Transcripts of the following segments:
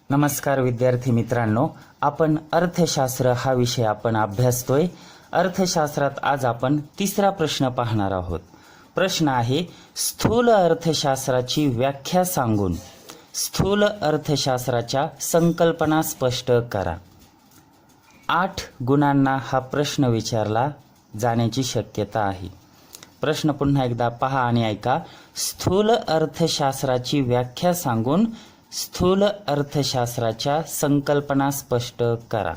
नमस्कार विद्यार्थी मित्रांनो, आपण अर्थशास्त्र हा विषय आपण अभ्यासतोय। अर्थशास्त्रात आज आपण तिसरा प्रश्न पाहणार आहोत। प्रश्न आहे, स्थूल अर्थशास्त्राची व्याख्या सांगून स्थूल अर्थशास्त्राच्या संकल्पना स्पष्ट करा। 8 गुणांना हा प्रश्न विचारला जाण्याची शक्यता आहे। प्रश्न पुन्हा एकदा पहा आणि ऐका। स्थूल अर्थशास्त्राची व्याख्या सांगून स्थूल अर्थशास्त्राच्या संकल्पना स्पष्ट करा।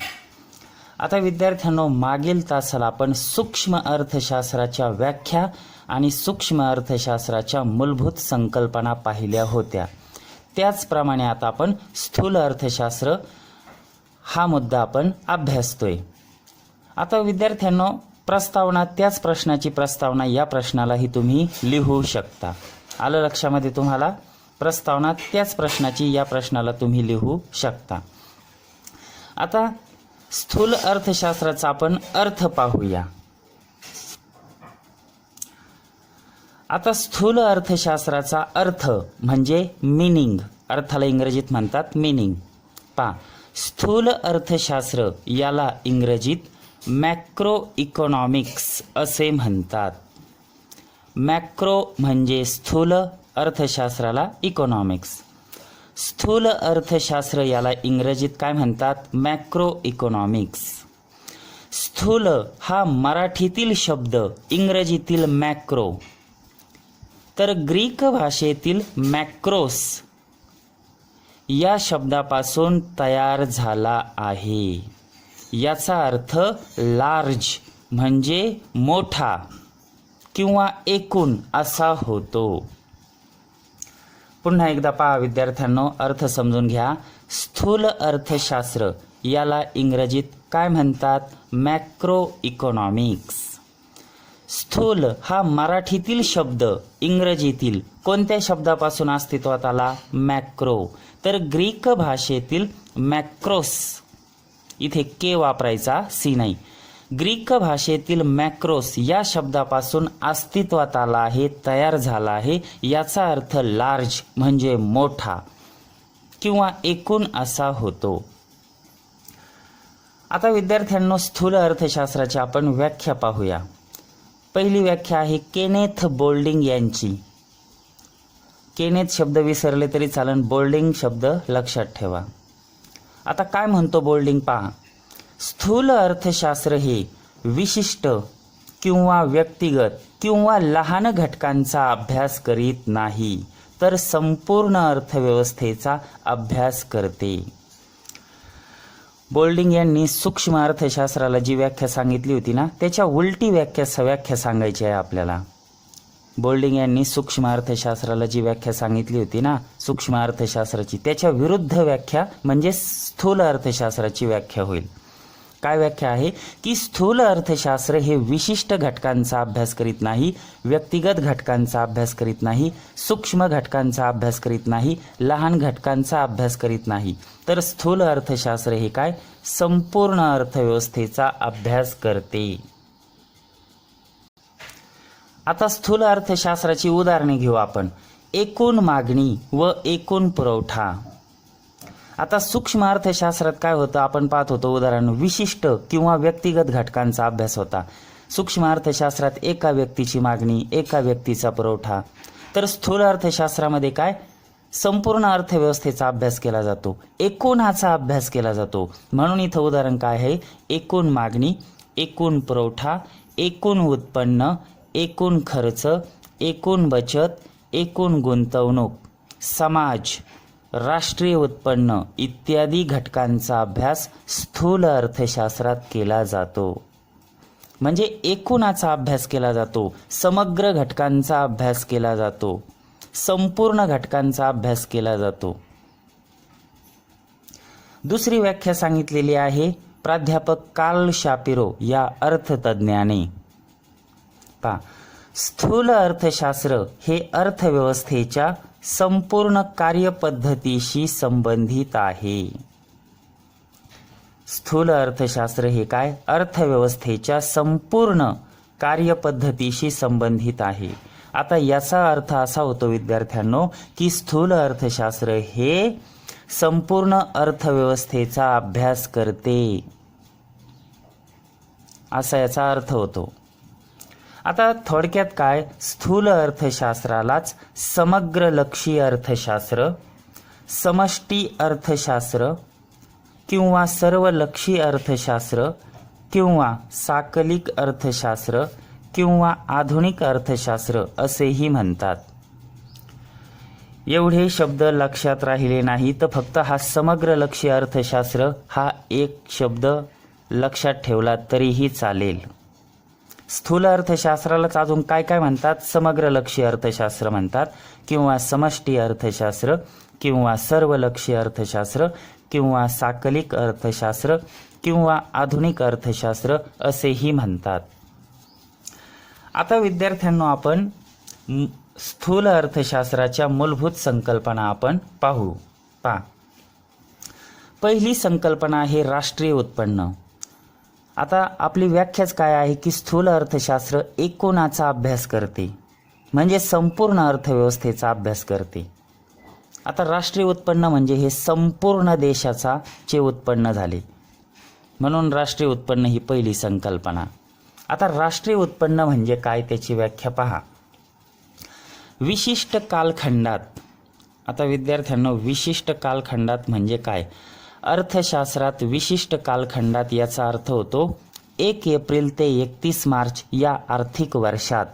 आता विद्यार्थ्यांनो, मागील तासाला आपण सूक्ष्म अर्थशास्त्राच्या व्याख्या आणि सूक्ष्म अर्थशास्त्राच्या मूलभूत संकल्पना पाहिल्या होत्या। त्याचप्रमाणे आता आपण स्थूल अर्थशास्त्र हा मुद्दा आपण अभ्यासतोय। आता विद्यार्थ्यांनो, प्रस्तावना त्याच प्रश्नाची प्रस्तावना या प्रश्नालाही तुम्ही लिहू शकता। आलं लक्षामध्ये तुम्हाला? प्रस्तावना त्याच प्रश्नाची या प्रश्नाला तुम्ही लिहू शकता। आता स्थूल अर्थशास्त्राचा आपण अर्थ पाहूया। आता स्थूल अर्थशास्त्राचा अर्थ म्हणजे मीनिंग, अर्थाला इंग्रजीत म्हणतात मीनिंग। पहा, स्थूल अर्थशास्त्र याला इंग्रजीत मॅक्रो इकॉनॉमिक्स असे म्हणतात। मॅक्रो म्हणजे स्थूल, अर्थशास्त्राला इकॉनॉमिक्स। स्थूल अर्थशास्त्र याला इंग्रजीत काय म्हणतात? Macro economics. स्थूल हा मराठीतील शब्द इंग्रजीतील मॅक्रो तर ग्रीक भाषेतील मॅक्रोस या शब्दापासून तयार झाला आहे। याचा अर्थ लार्ज म्हणजे मोठा किंवा एकूण असा होतो। पुन्हा एकदा पहा विद्यार्थ्यांनो, अर्थ समजून घ्या। स्थूल अर्थशास्त्र याला इंग्रजीत काय म्हणतात? Macro economics. स्थूल हा मराठीतील शब्द इंग्रजीतील कोणत्या शब्दापासून अस्तित्वात आला? मॅक्रो। तर ग्रीक भाषेतील मॅक्रोस, इथे के वापरायचा, सी नाही। ग्रीक भाषेतील मॅक्रोस या शब्दापासून अस्तित्वात आला आहे, तयार झाला आहे। याचा अर्थ लार्ज म्हणजे मोठा किंवा एकूण असा होतो। आता विद्यार्थ्यांनो, स्थूल अर्थशास्त्राची आपण व्याख्या पाहूया। पहिली व्याख्या आहे केनेथ बोल्डिंग यांची। केनेथ शब्द विसरले तरी चालन, बोल्डिंग शब्द लक्षात ठेवा। आता काय म्हणतो बोल्डिंग पहा। स्थूल अर्थशास्त्र हे विशिष्ट किंवा व्यक्तिगत किंवा लहान घटकांचा अभ्यास करीत नाही, तर संपूर्ण अर्थव्यवस्थेचा अभ्यास करते। बोल्डिंग यांनी सूक्ष्म अर्थशास्त्राला जी व्याख्या सांगितली होती ना, त्याच्या उलटी व्याख्या सांगायची आहे आपल्याला। बोल्डिंग यांनी सूक्ष्म अर्थशास्त्राला जी व्याख्या सांगितली होती ना, सूक्ष्म अर्थशास्त्राची, त्याच्या विरुद्ध व्याख्या म्हणजे स्थूल अर्थशास्त्राची व्याख्या होईल। काय व्याख्या आहे की स्थूल अर्थशास्त्र हे विशिष्ट घटकांचा अभ्यास करीत नाही, व्यक्तिगत घटकांचा अभ्यास करीत नाही, सूक्ष्म घटकांचा अभ्यास करीत नाही, लहान घटकांचा अभ्यास करीत नाही, तर स्थूल अर्थशास्त्र हे काय? संपूर्ण अर्थव्यवस्थेचा अभ्यास करते। आता स्थूल अर्थशास्त्राची उदाहरणे घेऊ आपण। एकूण मागणी व एकूण पुरवठा। आता सूक्ष्म अर्थशास्त्रात काय होतं आपण पाहत होतो, उदाहरण विशिष्ट किंवा व्यक्तिगत घटकांचा अभ्यास होता। सूक्ष्म अर्थशास्त्रात एका व्यक्तीची मागणी, एका व्यक्तीचा पुरवठा। तर स्थूल अर्थशास्त्रामध्ये काय? संपूर्ण अर्थव्यवस्थेचा अभ्यास केला जातो, एकूणाचा अभ्यास केला जातो। म्हणून इथं उदाहरण काय आहे? एकूण मागणी, एकूण पुरवठा, एकूण उत्पन्न, एकूण खर्च, एकूण बचत, एकूण गुंतवणूक, समाज, राष्ट्रीय उत्पन्न इत्यादी घटकांचा अभ्यास स्थूल अर्थशास्त्रात केला जातो। म्हणजे एकूणाचा अभ्यास केला जातो, समग्र घटकांचा अभ्यास केला जातो, संपूर्ण घटकांचा अभ्यास केला जातो। दुसरी व्याख्या सांगितलेली आहे प्राध्यापक कार्ल शापिरो या अर्थतज्ञाने। पहा, स्थूल अर्थशास्त्र हे अर्थव्यवस्थेच्या संपूर्ण कार्यपद्धतीशी संबंधित आहे। स्थूल अर्थशास्त्र हे काय? अर्थव्यवस्थेच्या संपूर्ण कार्यपद्धतीशी संबंधित आहे। आता याचा अर्थ असा होतो विद्यार्थ्यांनो की स्थूल अर्थशास्त्र हे संपूर्ण अर्थव्यवस्थेचा अभ्यास करते, असा याचा अर्थ होतो. आता थोडक्यात काय, स्थूल अर्थशास्त्रालाच समग्रलक्षी अर्थशास्त्र, समष्टी अर्थशास्त्र किंवा सर्वलक्षी अर्थशास्त्र किंवा साकलिक अर्थशास्त्र किंवा आधुनिक अर्थशास्त्र असेही म्हणतात. एवढे शब्द लक्षात राहिले नाही तर फक्त हा समग्रलक्षी अर्थशास्त्र हा एक शब्द लक्षात ठेवला तरीही चालेल. स्थूल अर्थशास्त्रालाच अजून काय काय म्हणतात, समग्रलक्षी अर्थशास्त्र म्हणतात किंवा समष्टी अर्थशास्त्र किंवा सर्वलक्षी अर्थशास्त्र किंवा साकलिक अर्थशास्त्र किंवा आधुनिक अर्थशास्त्र असेही म्हणतात. आता विद्यार्थ्यांनो आपण स्थूल अर्थशास्त्राच्या मूलभूत संकल्पना आपण पाहू. पहिली संकल्पना आहे राष्ट्रीय उत्पन्न. आता आपली व्याख्याच काय आहे की स्थूल अर्थशास्त्र एकूणाचा अभ्यास करते, म्हणजे संपूर्ण अर्थव्यवस्थेचा अभ्यास करते. आता राष्ट्रीय उत्पन्न म्हणजे हे संपूर्ण देशाचे उत्पन्न झाले, म्हणून राष्ट्रीय उत्पन्न ही पहिली संकल्पना. आता राष्ट्रीय उत्पन्न म्हणजे काय त्याची व्याख्या पहा. विशिष्ट कालखंडात, आता विद्यार्थ्यांनो विशिष्ट कालखंडात म्हणजे काय, अर्थशास्त्रात विशिष्ट कालखंडात याचा अर्थ होतो 1 एप्रिल ते 31 मार्च या आर्थिक वर्षात.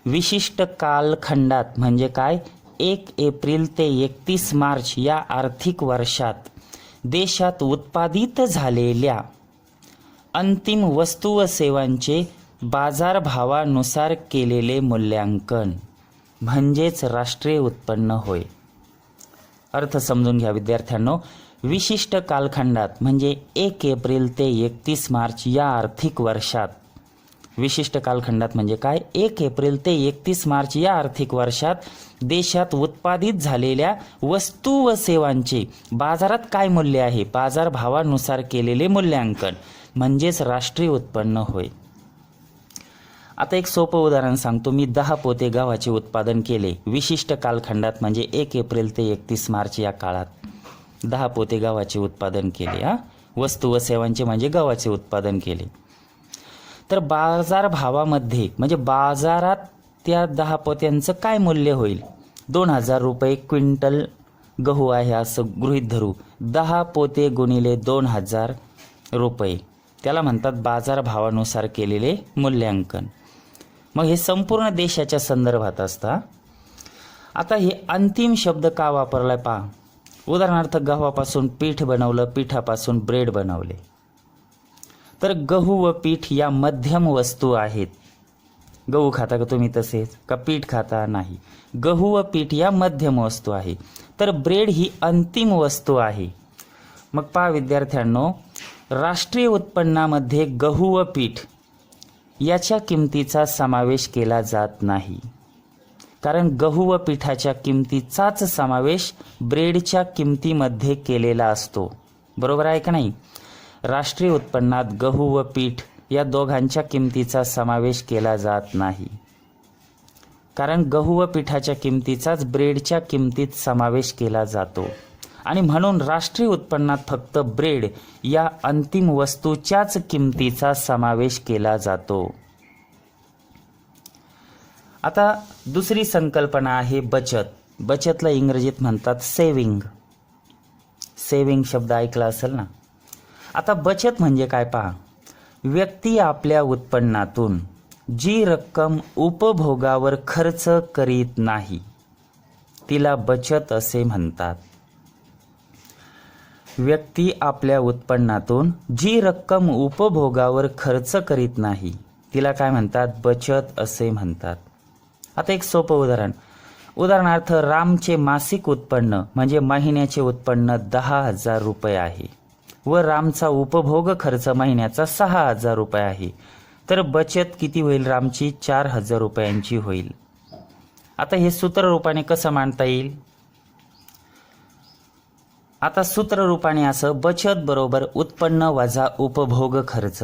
विशिष्ट कालखंडात म्हणजे काय, 1 एप्रिल ते 31 मार्च या आर्थिक वर्षात देशात उत्पादित झालेल्या अंतिम वस्तू व सेवांचे बाजारभावानुसार केलेले मूल्यांकन म्हणजेच राष्ट्रीय उत्पन्न होय. अर्थ समजून घ्या विद्यार्थ्यांनो. विशिष्ट कालखंडात म्हणजे 1 एप्रिल ते 31 मार्च या आर्थिक वर्षात, विशिष्ट कालखंडात म्हणजे काय, 1 एप्रिल ते 31 मार्च या आर्थिक वर्षात देशात उत्पादित झालेल्या वस्तू व सेवांचे बाजारात काय मूल्य आहे, बाजारभावानुसार केलेले मूल्यांकन म्हणजेच राष्ट्रीय उत्पन्न होय. आता एक सोपं उदाहरण सांगतो. मी 10 पोते गव्हाचे उत्पादन केले विशिष्ट कालखंडात म्हणजे 1 एप्रिल ते 31 मार्च या काळात 10 पोते गव्हाचे उत्पादन केले. वस्तू व सेवांचे म्हणजे गव्हाचे उत्पादन केले. तर बाजारभावामध्ये म्हणजे बाजारात त्या 10 पोत्यांचं काय मूल्य होईल, 2000 रुपये क्विंटल गहू आहे असं गृहीत धरू. 10 पोते गुणिले 2000 रुपये त्याला म्हणतात बाजारभावानुसार केलेले मूल्यांकन. मग हे संपूर्ण देशाच्या संदर्भात असतं. आता हे अंतिम शब्द का वापरलाय पहा. उदाहरणार्थ गव्हापासून पीठ बनवलं, पीठापासून ब्रेड बनवले. तर गहू व पीठ या मध्यम वस्तू आहेत. गहू खाता का तुम्ही तसेच, का पीठ खाता, नाही. गहू व पीठ या मध्यम वस्तू आहे. तर ब्रेड ही अंतिम वस्तू आहे. मग पहा विद्यार्थ्यांनो, राष्ट्रीय उत्पन्नामध्ये गहू व पीठ याच्या किमतीचा समावेश केला जात नाही, कारण गहू व पिठाच्या किमतीचाच समावेश ब्रेडच्या किमतीमध्ये केलेला असतो. बरोबर आहे का नाही. राष्ट्रीय उत्पन्नात गहू व पीठ या दोघांच्या किमतीचा समावेश केला जात नाही, कारण गहू व पिठाच्या किमतीचाच ब्रेडच्या किमतीत समावेश केला जातो. आणि म्हणून राष्ट्रीय उत्पन्नात फक्त ब्रेड या अंतिम वस्तूच्याच किमतीचा समावेश केला जातो. आता दुसरी संकल्पना आहे बचत. बचतला इंग्रजीत म्हणतात सेविंग. सेविंग शब्द ऐकला असेल ना. आता बचत म्हणजे काय पहा. व्यक्ती आपल्या उत्पन्नातून जी रक्कम उपभोगावर खर्च करीत नाही तिला बचत असे म्हणतात. व्यक्ती आपल्या उत्पन्नातून जी रक्कम उपभोगावर खर्च करीत नाही तिला काय म्हणतात, बचत असे म्हणतात. आता एक सोपं उदाहरण. उदाहरणार्थ रामचे मासिक उत्पन्न म्हणजे महिन्याचे उत्पन्न 10,000 रुपये आहे व रामचा उपभोग खर्च महिन्याचा 6,000 रुपये आहे. तर बचत किती होईल रामची, 4,000 रुपयांची होईल. आता हे सूत्र रूपाने कसं मांडता येईल. आता सूत्र रूपाने असं, बचत बरोबर उत्पन्न वजा उपभोग खर्च.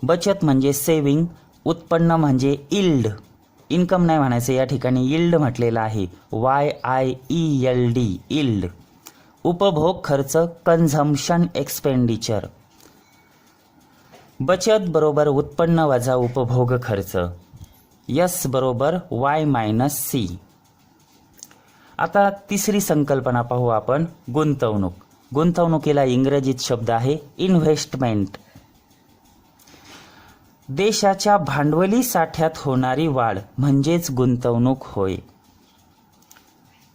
बचत म्हणजे सेविंग, उत्पन्न म्हणजे इल्ड, इन्कम नाही म्हणायचं या ठिकाणी इल्ड म्हटलेलं आहे, YIELD इल्ड. उपभोग खर्च कन्झम्पशन एक्सपेंडिचर. बचत बरोबर उत्पन्न वजा उपभोग खर्च. यस बरोबर वाय मायनस सी. आता तिसरी संकल्पना पाहू आपण, गुंतवणूक. गुंतवणुकीला इंग्रजीत शब्द आहे इन्व्हेस्टमेंट. देशाच्या भांडवली साठ्यात होणारी वाढ म्हणजेच गुंतवणूक होय.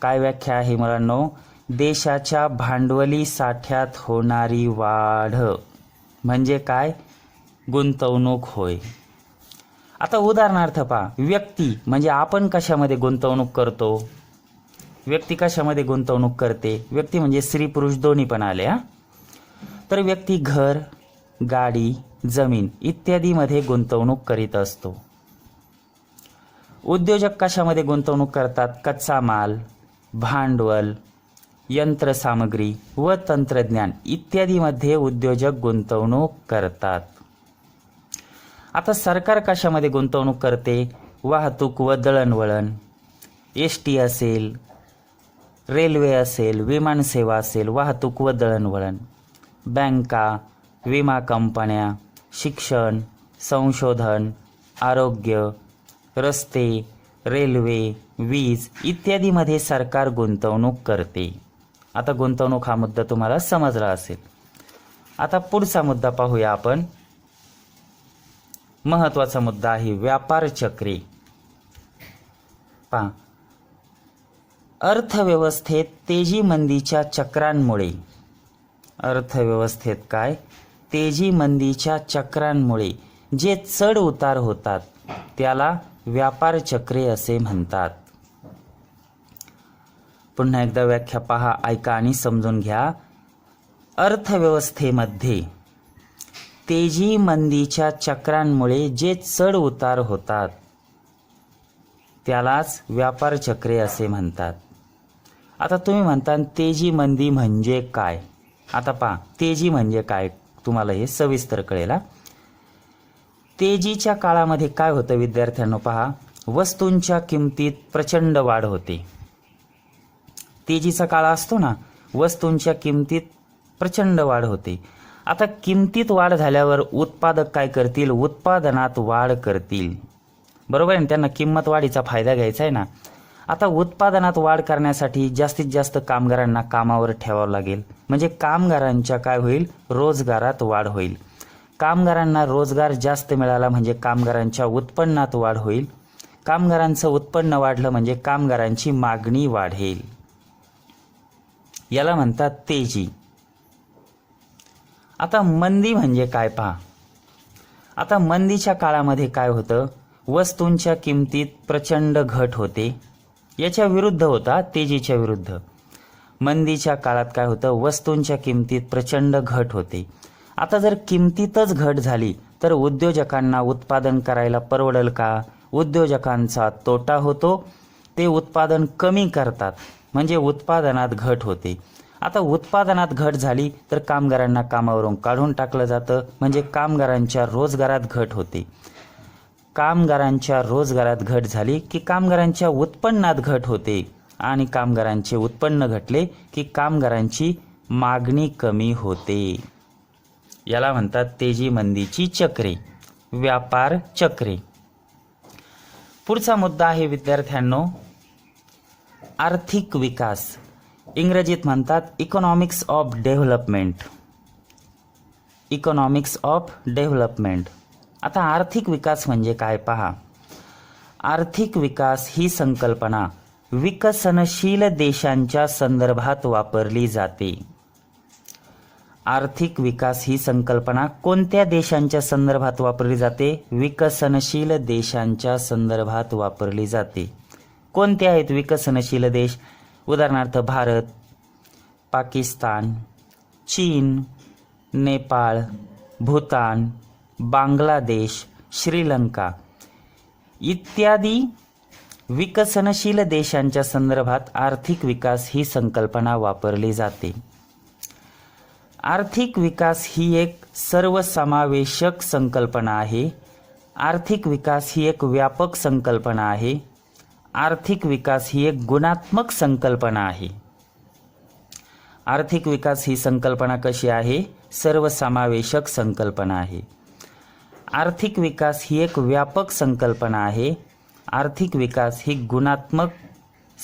काय व्याख्या आहे मुलांनो? देशाच्या भांडवली साठ्यात होणारी वाढ म्हणजे काय? गुंतवणूक होय. आता उदाहरणार्थ पहा, व्यक्ती म्हणजे आपण कशामध्ये गुंतवणूक करतो? व्यक्ती कशामध्ये गुंतवणूक करते? व्यक्ती म्हणजे स्त्री पुरुष दोन्ही पण आले हा. तर व्यक्ती घर, गाडी, जमीन इत्यादीमध्ये गुंतवणूक करीत असतो. उद्योजक कशामध्ये गुंतवणूक करतात? कच्चा माल, भांडवल, यंत्रसामग्री व तंत्रज्ञान इत्यादीमध्ये उद्योजक गुंतवणूक करतात. आता सरकार कशामध्ये गुंतवणूक करते? वाहतूक व दळणवळण, एसटी असेल, रेल्वे असेल, विमानसेवा असेल, वाहतूक व दळणवळण, बँका, विमा कंपन्या, शिक्षण, संशोधन, आरोग्य, रस्ते, रेल्वे, वीज इत्यादीमध्ये सरकार गुंतवणूक करते. आता गुंतवणूक हा मुद्दा तुम्हाला समजला असेल. आता पुढचा मुद्दा पाहूया आपण. महत्त्वाचा मुद्दा आहे व्यापार चक्रे. पहा, अर्थव्यवस्थेत तेजी मंदीच्या चक्रांमुळे, अर्थव्यवस्थेत काय? तेजी मंदीच्या चक्रांमुळे जे चढ उतार होतात त्याला व्यापार चक्रे असे म्हणतात. पुन्हा एकदा व्याख्या पहा, ऐका आणि समजून घ्या. अर्थव्यवस्थेमध्ये तेजी मंदीच्या चक्रांमुळे जे चढ उतार होतात त्यालाच व्यापार चक्रे असे म्हणतात. आता तुम्ही म्हणता तेजी मंदी म्हणजे काय? आता पहा, तेजी म्हणजे काय तुम्हाला हे सविस्तर कळेल. तेजीच्या काळामध्ये काय होतं विद्यार्थ्यांनो? पहा, वस्तूंच्या किमतीत प्रचंड वाढ होते. तेजीचा काळ असतो ना, वस्तूंच्या किमतीत प्रचंड वाढ होते. आता किमतीत वाढ झाल्यावर उत्पादक काय करतील? उत्पादनात वाढ करतील. बरोबर आहे, त्यांना किंमत वाढीचा फायदा घ्यायचा आहे ना. आता उत्पादनात वाढ करण्यासाठी जास्तीत जास्त कामगारांना कामावर ठेवावं लागेल. म्हणजे कामगारांच्या काय होईल? रोजगारात वाढ होईल. कामगारांना रोजगार जास्त मिळाला म्हणजे कामगारांच्या उत्पन्नात वाढ होईल. कामगारांचं उत्पन्न वाढलं म्हणजे कामगारांची मागणी वाढेल. याला म्हणतात तेजी. आता मंदी म्हणजे काय? पहा, आता मंदीच्या काळामध्ये काय होतं? वस्तूंच्या किमतीत प्रचंड घट होते. याच्या विरुद्ध होता, तेजीच्या विरुद्ध. मंदीच्या काळात काय होतं? वस्तूंच्या किमतीत प्रचंड घट होते. आता जर किमतीतच घट झाली तर उद्योजकांना उत्पादन करायला परवडेल का? उद्योजकांचा तोटा होतो. ते उत्पादन कमी करतात म्हणजे उत्पादनात घट होते. आता उत्पादनात घट झाली तर कामगारांना कामावरून काढून टाकलं जातं म्हणजे कामगारांच्या रोजगारात घट होते. कामगारांच्या रोजगारात घट झाली की कामगारांच्या उत्पन्नात घट होते आणि कामगारांचे उत्पन्न घटले की कामगारांची मागणी कमी होते. याला म्हणतात तेजी मंदीची चक्रे, व्यापार चक्रे. पुढचा मुद्दा आहे विद्यार्थ्यांनो आर्थिक विकास. इंग्रजीत म्हणतात economics of development. Economics of development. आता आर्थिक विकास म्हणजे काय? पहा, आर्थिक विकास ही संकल्पना विकसनशील देशांच्या संदर्भात वापरली जाते. आर्थिक विकास ही संकल्पना कोणत्या देशांच्या संदर्भात वापरली जाते? विकसनशील देशांच्या संदर्भात वापरली जाते. कोणते आहेत विकसनशील देश? उदाहरणार्थ भारत, पाकिस्तान, चीन, नेपाळ, भूतान, बांगलादेश, श्रीलंका इत्यादी विकसनशील देशांच्या संदर्भात आर्थिक विकास ही संकल्पना वापरली जाते. आर्थिक विकास ही एक सर्वसमावेशक संकल्पना आहे. आर्थिक विकास ही एक व्यापक संकल्पना आहे. आर्थिक विकास ही एक गुणात्मक संकल्पना आहे. आर्थिक विकास ही संकल्पना कशी आहे? सर्वसमावेशक संकल्पना आहे. आर्थिक विकास ही एक व्यापक संकल्पना आहे. आर्थिक विकास ही गुणात्मक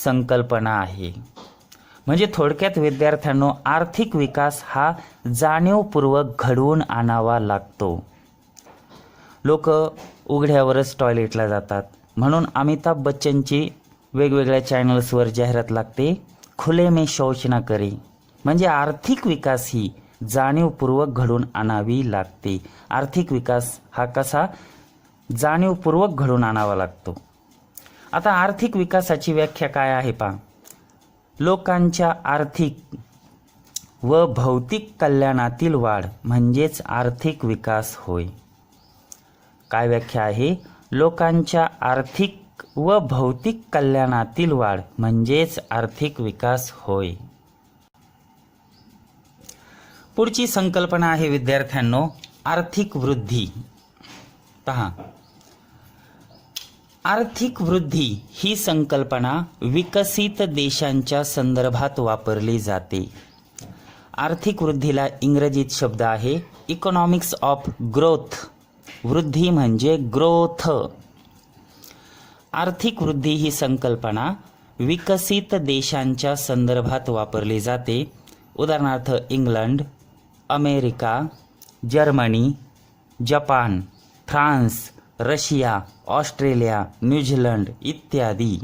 संकल्पना आहे. म्हणजे थोडक्यात विद्यार्थ्यांनो, आर्थिक विकास हा जाणीवपूर्वक घडवून आणावा लागतो. लोक उघड्यावरच टॉयलेटला जातात, म्हणून अमिताभ बच्चनची वेगवेगळ्या चॅनल्सवर जाहिरात लागते, खुले में शौच ना करे. म्हणजे आर्थिक विकास ही जाणीवपूर्वक घडून आणावी लागते. आर्थिक विकास हा कसा? जाणीवपूर्वक घडून आणावा लागतो. आता आर्थिक विकासाची व्याख्या काय आहे पहा. लोकांच्या आर्थिक व भौतिक कल्याणातील वाढ म्हणजेच आर्थिक विकास होय. काय व्याख्या आहे? लोकांच्या आर्थिक व भौतिक कल्याणातील वाढ म्हणजेच आर्थिक विकास होय. पुढची संकल्पना आहे विद्यार्थ्यांनो, आर्थिक वृद्धी. पहा, आर्थिक वृद्धी ही संकल्पना विकसित देशांच्या संदर्भात वापरली जाते. आर्थिक वृद्धीला इंग्रजीत शब्द आहे इकॉनॉमिक्स ऑफ ग्रोथ. वृद्धी म्हणजे ग्रोथ. आर्थिक वृद्धी ही संकल्पना विकसित देशांच्या संदर्भात वापरली जाते. उदाहरणार्थ England, America, Germany, Japan, France, Russia, Australia, New Zealand इत्यादी.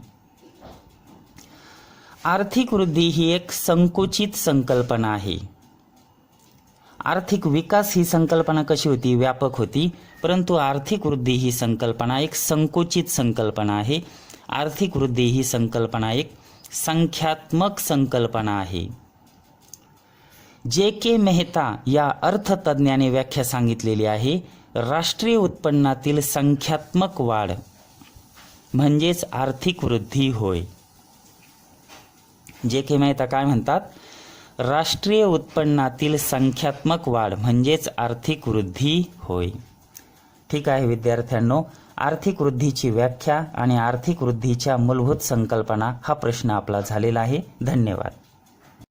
आर्थिक वृद्धी ही एक संकुचित संकल्पना आहे. आर्थिक विकास ही संकल्पना कशी होती? व्यापक होती. परंतु आर्थिक वृद्धी ही संकल्पना एक संकुचित संकल्पना आहे. आर्थिक वृद्धी ही संकल्पना एक संख्यात्मक संकल्पना आहे. जे.के. मेहता या अर्थतज्ञाने व्याख्या सांगितलेली आहे, राष्ट्रीय उत्पन्नातील संख्यात्मक वाढ म्हणजेच आर्थिक वृद्धी होय. जे.के. मेहता काय म्हणतात? राष्ट्रीय उत्पन्नातील संख्यात्मक वाढ म्हणजेच आर्थिक वृद्धी होय. ठीक आहे विद्यार्थ्यांनो, आर्थिक वृद्धीची व्याख्या आणि आर्थिक वृद्धीच्या मूलभूत संकल्पना हा प्रश्न आपला झालेला आहे. धन्यवाद.